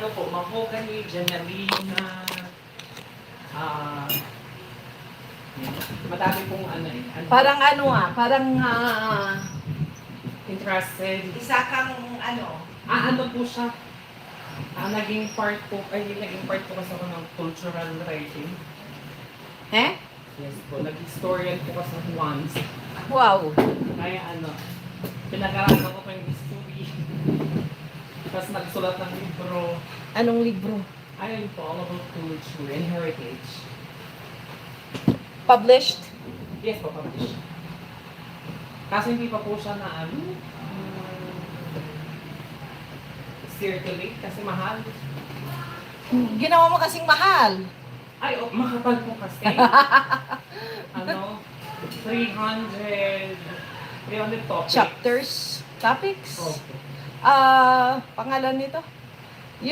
ano po, mahogany, janelina, madami pong ano eh. Parang ano parang interested. isa kang ano. Ano po siya? Naging part po kasi ako ng cultural writing. Yes po, nag-historian po kasi once. Wow. Kaya pinag-aralan ko pa yung history. Tapos nagsulat ng libro. Anong libro? Ayun po, all about culture and heritage. Published? Yes po, published. Kasi hindi pa po siya na circulate kasi mahal. Ginawa mo kasing mahal. Ay, makapal po kasi. 300 topics. Chapters? Topics? Okay. Pangalan nito?